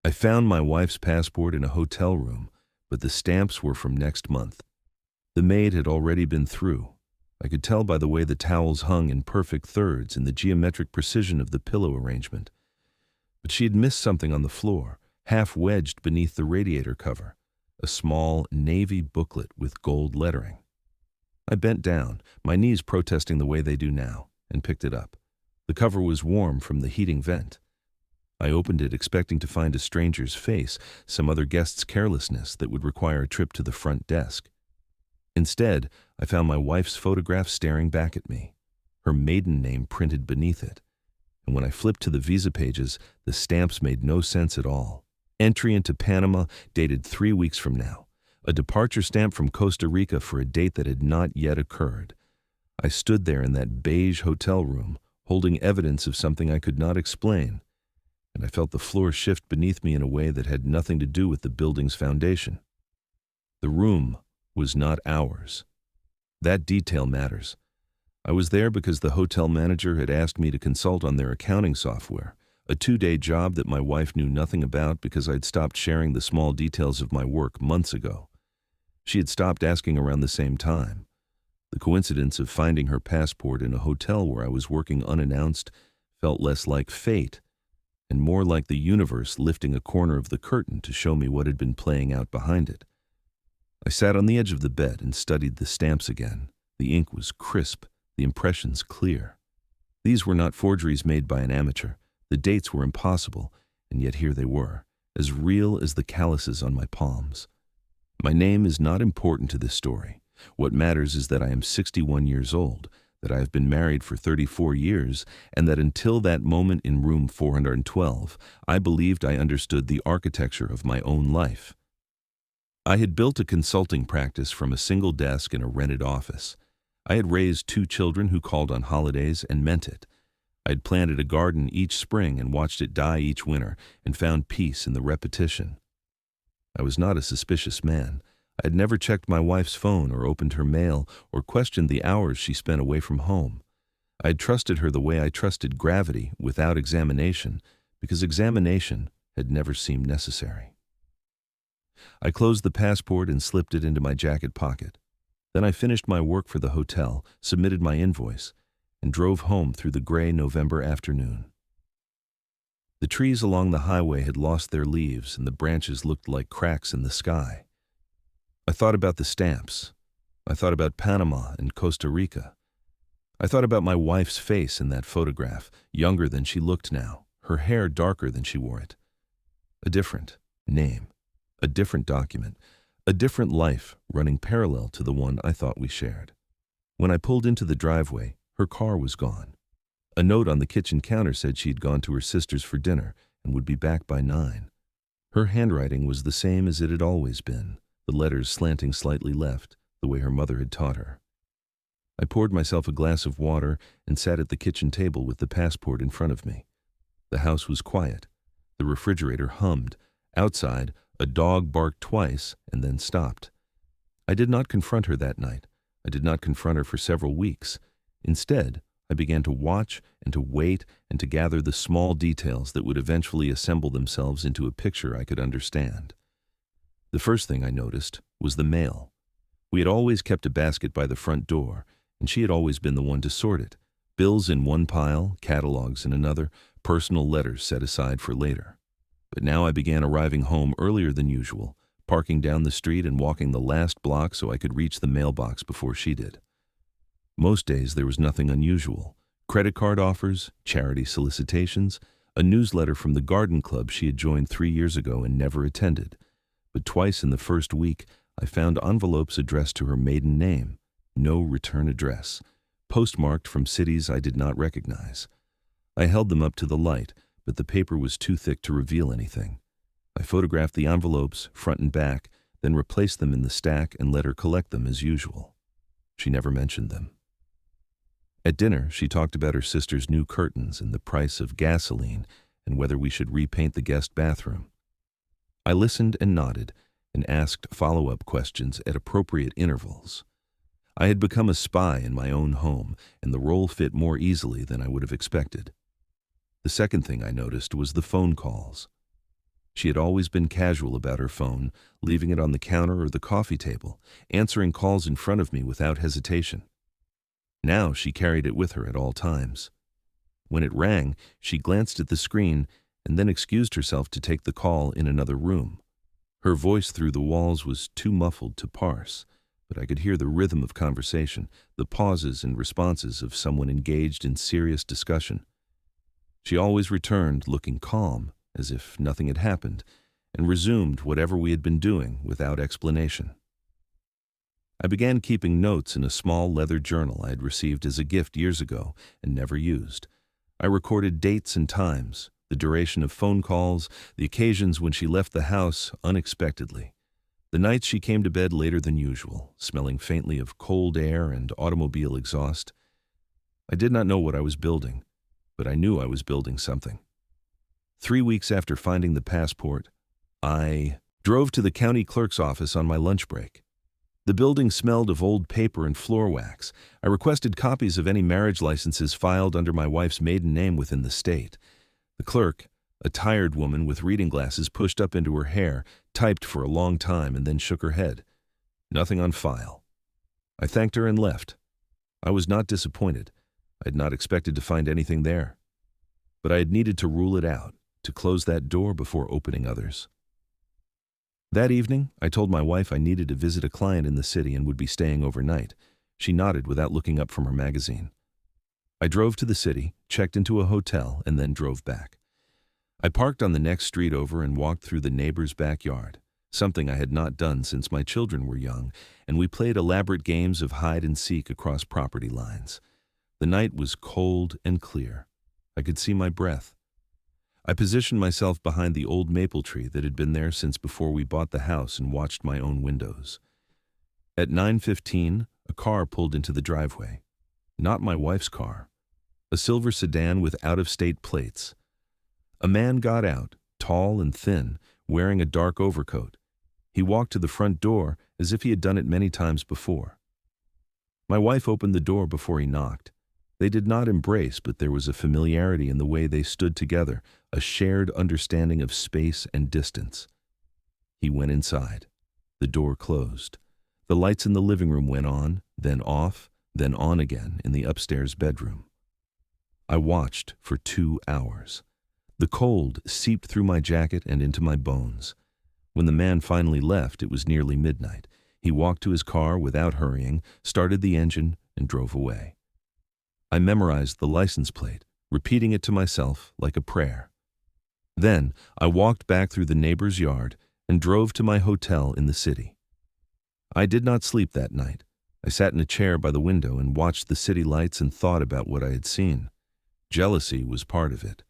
I found my wife's passport in a hotel room, but the stamps were from next month. The maid had already been through. I could tell by the way the towels hung in perfect thirds and the geometric precision of the pillow arrangement. But she had missed something on the floor, half-wedged beneath the radiator cover, a small navy booklet with gold lettering. I bent down, my knees protesting the way they do now, and picked it up. The cover was warm from the heating vent. I opened it expecting to find a stranger's face, some other guest's carelessness that would require a trip to the front desk. Instead, I found my wife's photograph staring back at me, her maiden name printed beneath it. And when I flipped to the visa pages, the stamps made no sense at all. Entry into Panama, dated 3 weeks from now. A departure stamp from Costa Rica for a date that had not yet occurred. I stood there in that beige hotel room, holding evidence of something I could not explain, and I felt the floor shift beneath me in a way that had nothing to do with the building's foundation. The room was not ours. That detail matters. I was there because the hotel manager had asked me to consult on their accounting software, a 2-day job that my wife knew nothing about because I'd stopped sharing the small details of my work months ago. She had stopped asking around the same time. The coincidence of finding her passport in a hotel where I was working unannounced felt less like fate and more like the universe lifting a corner of the curtain to show me what had been playing out behind it. I sat on the edge of the bed and studied the stamps again. The ink was crisp, the impressions clear. These were not forgeries made by an amateur. The dates were impossible, and yet here they were, as real as the calluses on my palms. My name is not important to this story. What matters is that I am 61 years old, that I have been married for 34 years, and that until that moment in room 412, I believed I understood the architecture of my own life. I had built a consulting practice from a single desk in a rented office. I had raised 2 children who called on holidays and meant it. I had planted a garden each spring and watched it die each winter and found peace in the repetition. I was not a suspicious man. I had never checked my wife's phone or opened her mail or questioned the hours she spent away from home. I had trusted her the way I trusted gravity without examination, because examination had never seemed necessary. I closed the passport and slipped it into my jacket pocket. Then I finished my work for the hotel, submitted my invoice, and drove home through the gray November afternoon. The trees along the highway had lost their leaves and the branches looked like cracks in the sky. I thought about the stamps. I thought about Panama and Costa Rica. I thought about my wife's face in that photograph, younger than she looked now, her hair darker than she wore it. A different name, a different document, a different life running parallel to the one I thought we shared. When I pulled into the driveway, her car was gone. A note on the kitchen counter said she had gone to her sister's for dinner and would be back by 9. Her handwriting was the same as it had always been, the letters slanting slightly left, the way her mother had taught her. I poured myself a glass of water and sat at the kitchen table with the passport in front of me. The house was quiet. The refrigerator hummed. Outside, a dog barked twice and then stopped. I did not confront her that night. I did not confront her for several weeks. Instead, I began to watch and to wait and to gather the small details that would eventually assemble themselves into a picture I could understand. The first thing I noticed was the mail. We had always kept a basket by the front door, and she had always been the one to sort it. Bills in one pile, catalogs in another, personal letters set aside for later. But now I began arriving home earlier than usual, parking down the street and walking the last block so I could reach the mailbox before she did. Most days there was nothing unusual. Credit card offers, charity solicitations, a newsletter from the garden club she had joined 3 years ago and never attended. But twice in the first week, I found envelopes addressed to her maiden name, no return address, postmarked from cities I did not recognize. I held them up to the light, but the paper was too thick to reveal anything. I photographed the envelopes, front and back, then replaced them in the stack and let her collect them as usual. She never mentioned them. At dinner, she talked about her sister's new curtains and the price of gasoline and whether we should repaint the guest bathroom. I listened and nodded and asked follow-up questions at appropriate intervals. I had become a spy in my own home, and the role fit more easily than I would have expected. The second thing I noticed was the phone calls. She had always been casual about her phone, leaving it on the counter or the coffee table, answering calls in front of me without hesitation. Now she carried it with her at all times. When it rang, she glanced at the screen and then excused herself to take the call in another room. Her voice through the walls was too muffled to parse, but I could hear the rhythm of conversation, the pauses and responses of someone engaged in serious discussion. She always returned looking calm, as if nothing had happened, and resumed whatever we had been doing without explanation. I began keeping notes in a small leather journal I had received as a gift years ago and never used. I recorded dates and times, the duration of phone calls, the occasions when she left the house unexpectedly, the nights she came to bed later than usual, smelling faintly of cold air and automobile exhaust. I did not know what I was building, but I knew I was building something. 3 weeks after finding the passport, I drove to the county clerk's office on my lunch break. The building smelled of old paper and floor wax. I requested copies of any marriage licenses filed under my wife's maiden name within the state. The clerk, a tired woman with reading glasses pushed up into her hair, typed for a long time and then shook her head. Nothing on file. I thanked her and left. I was not disappointed. I had not expected to find anything there. But I had needed to rule it out, to close that door before opening others. That evening, I told my wife I needed to visit a client in the city and would be staying overnight. She nodded without looking up from her magazine. I drove to the city, checked into a hotel, and then drove back. I parked on the next street over and walked through the neighbor's backyard, something I had not done since my children were young, and we played elaborate games of hide and seek across property lines. The night was cold and clear. I could see my breath. I positioned myself behind the old maple tree that had been there since before we bought the house and watched my own windows. At 9:15, a car pulled into the driveway. Not my wife's car. A silver sedan with out-of-state plates. A man got out, tall and thin, wearing a dark overcoat. He walked to the front door as if he had done it many times before. My wife opened the door before he knocked. They did not embrace, but there was a familiarity in the way they stood together, a shared understanding of space and distance. He went inside. The door closed. The lights in the living room went on, then off, then on again in the upstairs bedroom. I watched for 2 hours. The cold seeped through my jacket and into my bones. When the man finally left, it was nearly midnight. He walked to his car without hurrying, started the engine, and drove away. I memorized the license plate, repeating it to myself like a prayer. Then I walked back through the neighbor's yard and drove to my hotel in the city. I did not sleep that night. I sat in a chair by the window and watched the city lights and thought about what I had seen. Jealousy was part of it.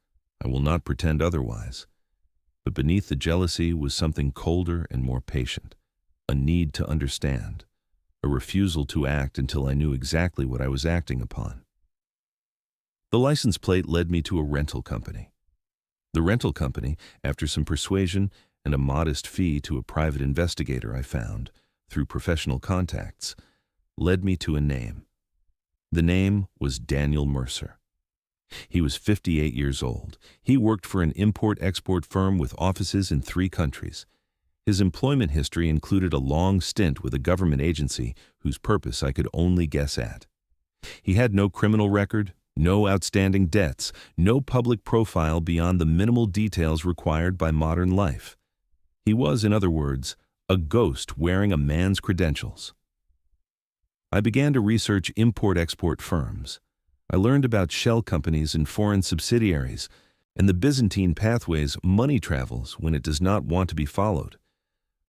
I will not pretend otherwise. But beneath the jealousy was something colder and more patient, a need to understand, a refusal to act until I knew exactly what I was acting upon. The license plate led me to a rental company. The rental company, after some persuasion and a modest fee to a private investigator I found, through professional contacts, led me to a name. The name was Daniel Mercer. He was 58 years old. He worked for an import-export firm with offices in 3 countries. His employment history included a long stint with a government agency whose purpose I could only guess at. He had no criminal record, no outstanding debts, no public profile beyond the minimal details required by modern life. He was, in other words, a ghost wearing a man's credentials. I began to research import-export firms. I learned about shell companies and foreign subsidiaries, and the Byzantine pathways money travels when it does not want to be followed.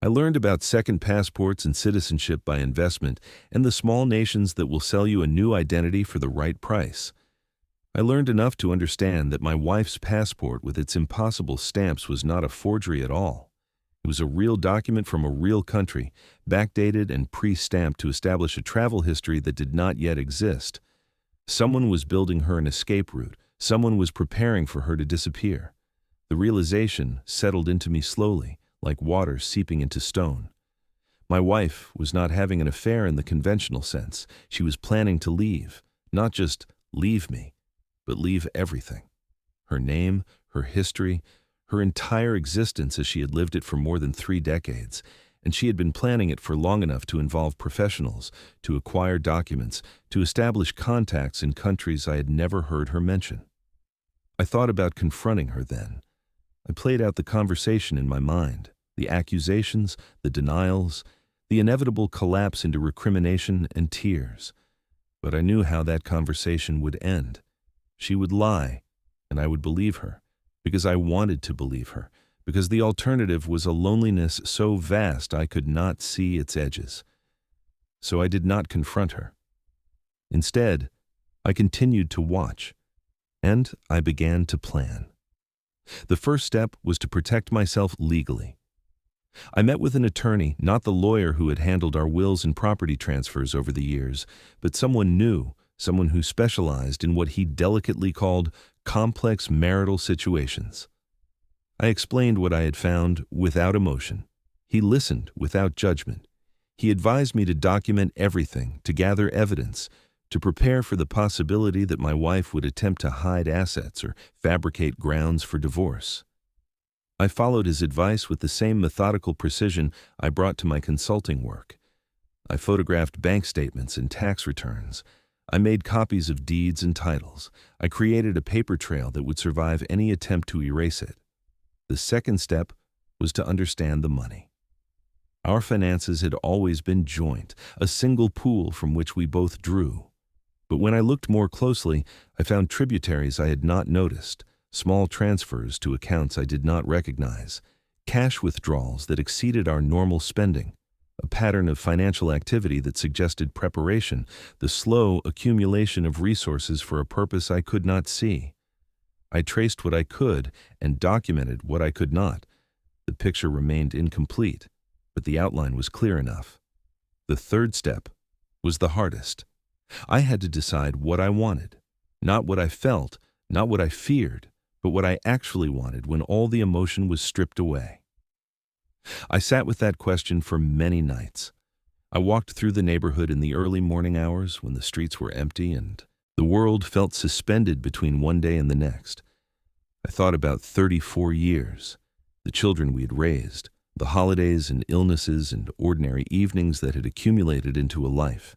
I learned about second passports and citizenship by investment, and the small nations that will sell you a new identity for the right price. I learned enough to understand that my wife's passport with its impossible stamps was not a forgery at all. It was a real document from a real country, backdated and pre-stamped to establish a travel history that did not yet exist. Someone was building her an escape route. Someone was preparing for her to disappear. The realization settled into me slowly, like water seeping into stone. My wife was not having an affair in the conventional sense. She was planning to leave, not just leave me, but leave everything. Her name, her history, her entire existence as she had lived it for more than 3 decades, and she had been planning it for long enough to involve professionals, to acquire documents, to establish contacts in countries I had never heard her mention. I thought about confronting her then. I played out the conversation in my mind, the accusations, the denials, the inevitable collapse into recrimination and tears. But I knew how that conversation would end. She would lie, and I would believe her, because I wanted to believe her, because the alternative was a loneliness so vast I could not see its edges. So I did not confront her. Instead, I continued to watch, and I began to plan. The first step was to protect myself legally. I met with an attorney, not the lawyer who had handled our wills and property transfers over the years, but someone new, someone who specialized in what he delicately called complex marital situations. I explained what I had found without emotion. He listened without judgment. He advised me to document everything, to gather evidence, to prepare for the possibility that my wife would attempt to hide assets or fabricate grounds for divorce. I followed his advice with the same methodical precision I brought to my consulting work. I photographed bank statements and tax returns. I made copies of deeds and titles. I created a paper trail that would survive any attempt to erase it. The second step was to understand the money. Our finances had always been joint, a single pool from which we both drew. But when I looked more closely, I found tributaries I had not noticed, small transfers to accounts I did not recognize, cash withdrawals that exceeded our normal spending, a pattern of financial activity that suggested preparation, the slow accumulation of resources for a purpose I could not see. I traced what I could and documented what I could not. The picture remained incomplete, but the outline was clear enough. The third step was the hardest. I had to decide what I wanted, not what I felt, not what I feared, but what I actually wanted when all the emotion was stripped away. I sat with that question for many nights. I walked through the neighborhood in the early morning hours when the streets were empty and the world felt suspended between one day and the next. I thought about 34 years, the children we had raised, the holidays and illnesses and ordinary evenings that had accumulated into a life.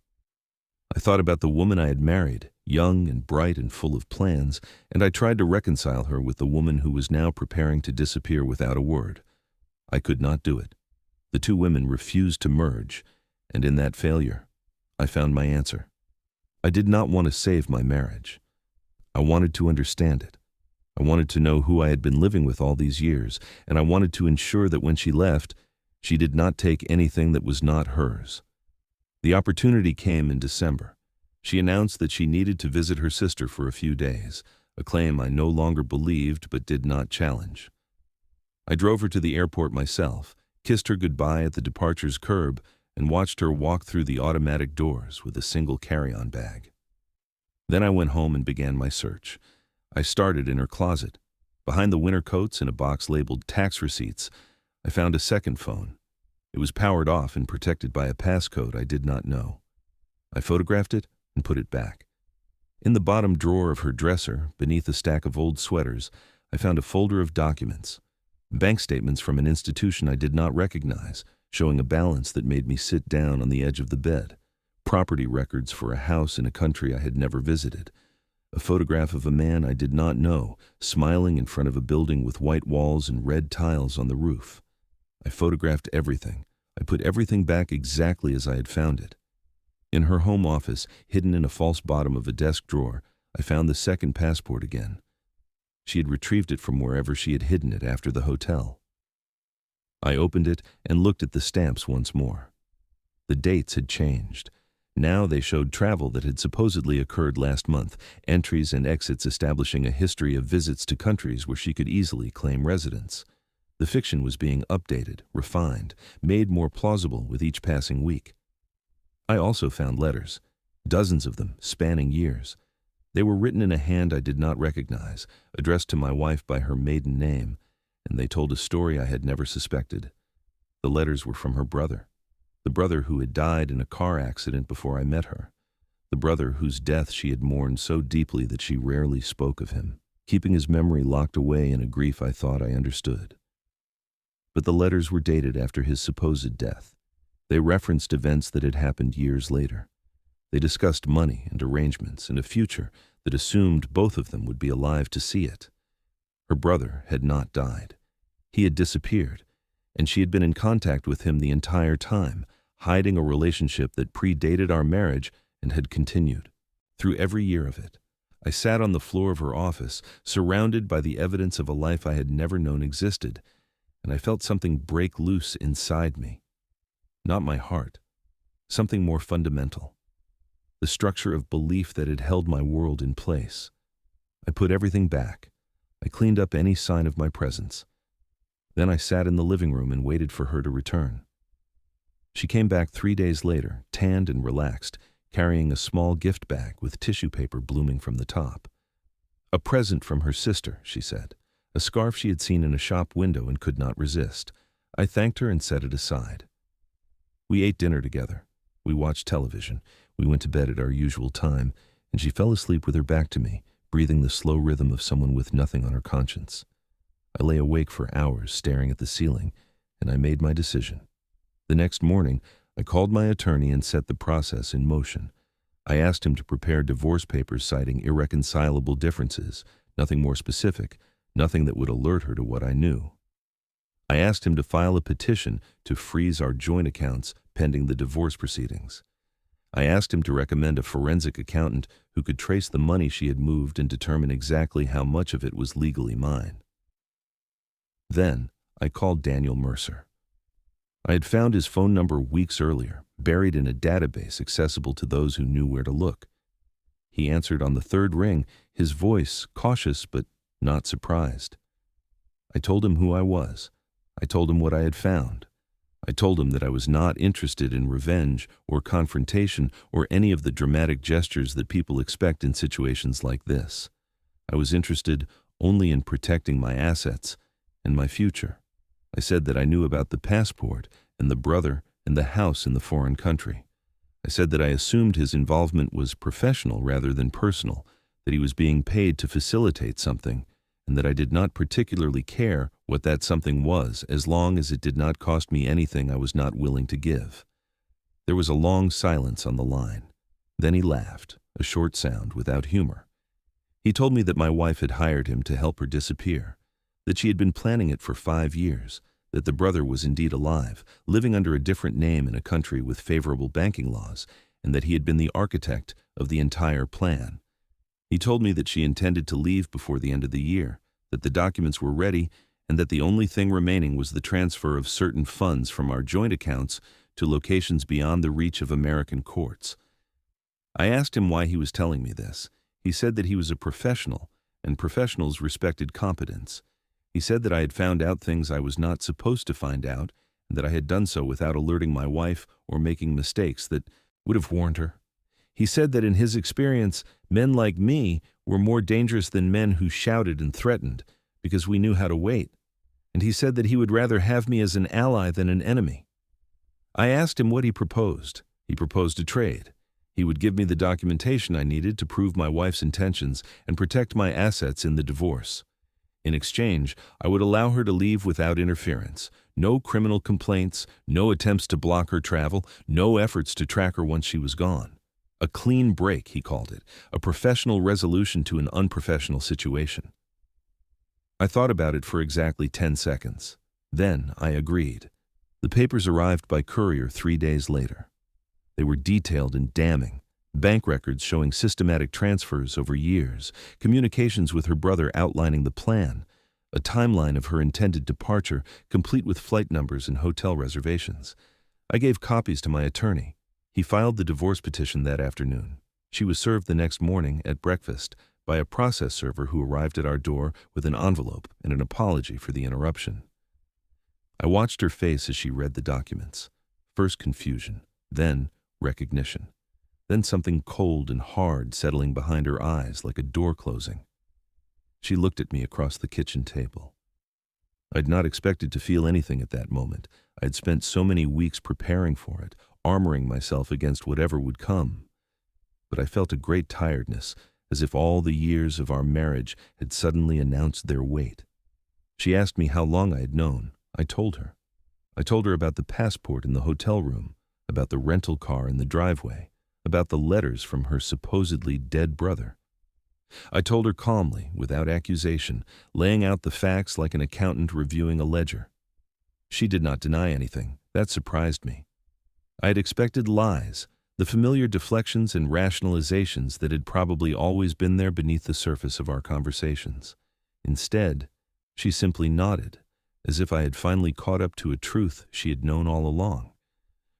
I thought about the woman I had married, young and bright and full of plans, and I tried to reconcile her with the woman who was now preparing to disappear without a word. I could not do it. The two women refused to merge, and in that failure, I found my answer. I did not want to save my marriage. I wanted to understand it. I wanted to know who I had been living with all these years, and I wanted to ensure that when she left, she did not take anything that was not hers. The opportunity came in December. She announced that she needed to visit her sister for a few days, a claim I no longer believed but did not challenge. I drove her to the airport myself, kissed her goodbye at the departure's curb, and watched her walk through the automatic doors with a single carry-on bag. Then I went home and began my search. I started in her closet. Behind the winter coats in a box labeled tax receipts, I found a second phone. It was powered off and protected by a passcode I did not know. I photographed it and put it back. In the bottom drawer of her dresser, beneath a stack of old sweaters, I found a folder of documents. Bank statements from an institution I did not recognize, showing a balance that made me sit down on the edge of the bed. Property records for a house in a country I had never visited. A photograph of a man I did not know, smiling in front of a building with white walls and red tiles on the roof. I photographed everything. I put everything back exactly as I had found it. In her home office, hidden in a false bottom of a desk drawer, I found the second passport again. She had retrieved it from wherever she had hidden it after the hotel. I opened it and looked at the stamps once more. The dates had changed. Now they showed travel that had supposedly occurred last month, entries and exits establishing a history of visits to countries where she could easily claim residence. The fiction was being updated, refined, made more plausible with each passing week. I also found letters, dozens of them, spanning years. They were written in a hand I did not recognize, addressed to my wife by her maiden name, and they told a story I had never suspected. The letters were from her brother, the brother who had died in a car accident before I met her, the brother whose death she had mourned so deeply that she rarely spoke of him. keeping his memory locked away in a grief I thought I understood. But the letters were dated after his supposed death. They referenced events that had happened years later. They discussed money and arrangements and a future that assumed both of them would be alive to see it. Her brother had not died. He had disappeared, and she had been in contact with him the entire time, hiding a relationship that predated our marriage and had continued. Through every year of it, I sat on the floor of her office, surrounded by the evidence of a life I had never known existed, and I felt something break loose inside me. Not my heart, something more fundamental. The structure of belief that had held my world in place. I put everything back. I cleaned up any sign of my presence. Then I sat in the living room and waited for her to return. She came back 3 days later, tanned and relaxed, carrying a small gift bag with tissue paper blooming from the top. A present from her sister, she said, a scarf she had seen in a shop window and could not resist. I thanked her and set it aside. We ate dinner together. We watched television. We went to bed at our usual time, and she fell asleep with her back to me, breathing the slow rhythm of someone with nothing on her conscience. I lay awake for hours staring at the ceiling, and I made my decision. The next morning, I called my attorney and set the process in motion. I asked him to prepare divorce papers citing irreconcilable differences, nothing more specific, nothing that would alert her to what I knew. I asked him to file a petition to freeze our joint accounts pending the divorce proceedings. I asked him to recommend a forensic accountant who could trace the money she had moved and determine exactly how much of it was legally mine. Then I called Daniel Mercer. I had found his phone number weeks earlier, buried in a database accessible to those who knew where to look. He answered on the third ring, his voice cautious but not surprised. I told him who I was. I told him what I had found. I told him that I was not interested in revenge or confrontation or any of the dramatic gestures that people expect in situations like this. I was interested only in protecting my assets and my future. I said that I knew about the passport and the brother and the house in the foreign country. I said that I assumed his involvement was professional rather than personal, that he was being paid to facilitate something, and that I did not particularly care what that something was as long as it did not cost me anything I was not willing to give. There was a long silence on the line. Then he laughed, a short sound without humor. He told me that my wife had hired him to help her disappear, that she had been planning it for 5 years, that the brother was indeed alive, living under a different name in a country with favorable banking laws, and that he had been the architect of the entire plan. He told me that she intended to leave before the end of the year, that the documents were ready, and that the only thing remaining was the transfer of certain funds from our joint accounts to locations beyond the reach of American courts. I asked him why he was telling me this. He said that he was a professional, and professionals respected competence. He said that I had found out things I was not supposed to find out, and that I had done so without alerting my wife or making mistakes that would have warned her. He said that in his experience, men like me were more dangerous than men who shouted and threatened, because we knew how to wait. And he said that he would rather have me as an ally than an enemy. I asked him what he proposed. He proposed a trade. He would give me the documentation I needed to prove my wife's intentions and protect my assets in the divorce. In exchange, I would allow her to leave without interference. No criminal complaints, no attempts to block her travel, no efforts to track her once she was gone. A clean break, he called it, a professional resolution to an unprofessional situation. I thought about it for exactly 10 seconds. Then I agreed. The papers arrived by courier 3 days later. They were detailed and damning. Bank records showing systematic transfers over years, communications with her brother outlining the plan, a timeline of her intended departure, complete with flight numbers and hotel reservations. I gave copies to my attorney. He filed the divorce petition that afternoon. She was served the next morning at breakfast by a process server who arrived at our door with an envelope and an apology for the interruption. I watched her face as she read the documents. First confusion, then recognition. Then something cold and hard settling behind her eyes like a door closing. She looked at me across the kitchen table. I'd not expected to feel anything at that moment. I had spent so many weeks preparing for it, armoring myself against whatever would come. But I felt a great tiredness, as if all the years of our marriage had suddenly announced their weight. She asked me how long I had known. I told her. I told her about the passport in the hotel room, about the rental car in the driveway, about the letters from her supposedly dead brother. I told her calmly, without accusation, laying out the facts like an accountant reviewing a ledger. She did not deny anything. That surprised me. I had expected lies, the familiar deflections and rationalizations that had probably always been there beneath the surface of our conversations. Instead, she simply nodded, as if I had finally caught up to a truth she had known all along.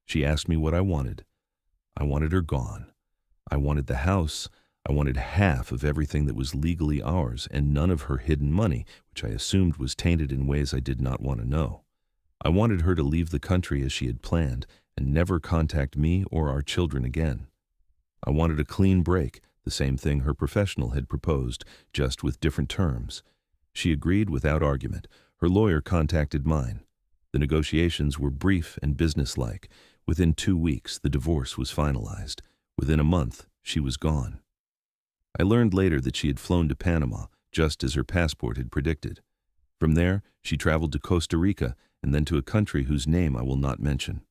She asked me what I wanted. I wanted her gone. I wanted the house. I wanted half of everything that was legally ours and none of her hidden money, which I assumed was tainted in ways I did not want to know. I wanted her to leave the country as she had planned and never contact me or our children again. I wanted a clean break, the same thing her professional had proposed, just with different terms. She agreed without argument. Her lawyer contacted mine. The negotiations were brief and businesslike. Within 2 weeks, the divorce was finalized. Within a month, she was gone. I learned later that she had flown to Panama, just as her passport had predicted. From there, she traveled to Costa Rica and then to a country whose name I will not mention.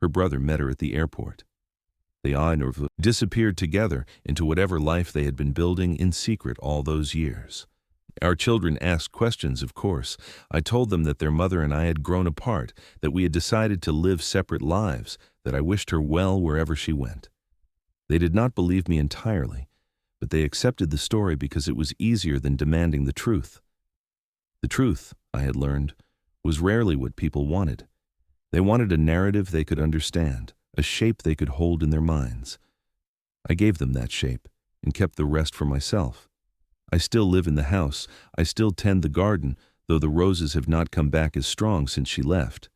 Her brother met her at the airport. They disappeared together into whatever life they had been building in secret all those years. Our children asked questions, of course. I told them that their mother and I had grown apart, that we had decided to live separate lives, that I wished her well wherever she went. They did not believe me entirely, but they accepted the story because it was easier than demanding the truth. The truth, I had learned, was rarely what people wanted. They wanted a narrative they could understand, a shape they could hold in their minds. I gave them that shape and kept the rest for myself. I still live in the house. I still tend the garden, though the roses have not come back as strong since she left.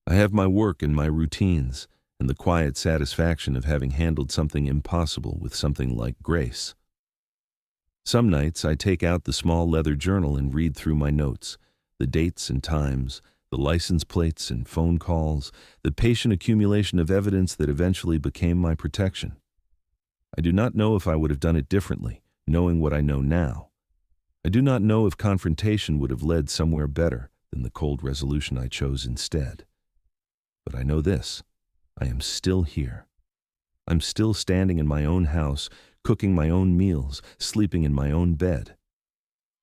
I have my work and my routines, and the quiet satisfaction of having handled something impossible with something like grace. Some nights I take out the small leather journal and read through my notes, the dates and times, the license plates and phone calls, the patient accumulation of evidence that eventually became my protection. I do not know if I would have done it differently, knowing what I know now. I do not know if confrontation would have led somewhere better than the cold resolution I chose instead. But I know this. I am still here. I'm still standing in my own house, cooking my own meals, sleeping in my own bed.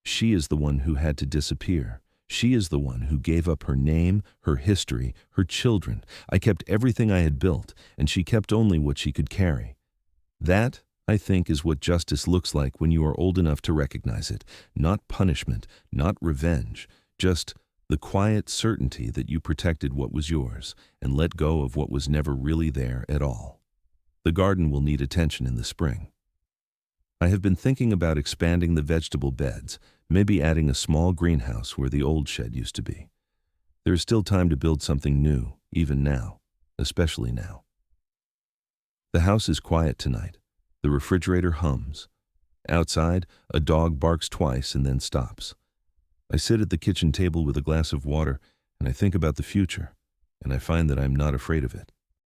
She is the one who had to disappear. She is the one who gave up her name, her history, her children. I kept everything I had built, and she kept only what she could carry. That, I think, is what justice looks like when you are old enough to recognize it. Not punishment, not revenge, just the quiet certainty that you protected what was yours and let go of what was never really there at all. The garden will need attention in the spring. I have been thinking about expanding the vegetable beds, maybe adding a small greenhouse where the old shed used to be. There is still time to build something new, even now, especially now. The house is quiet tonight. The refrigerator hums. Outside, a dog barks twice and then stops. I sit at the kitchen table with a glass of water, and I think about the future, and I find that I am not afraid of it.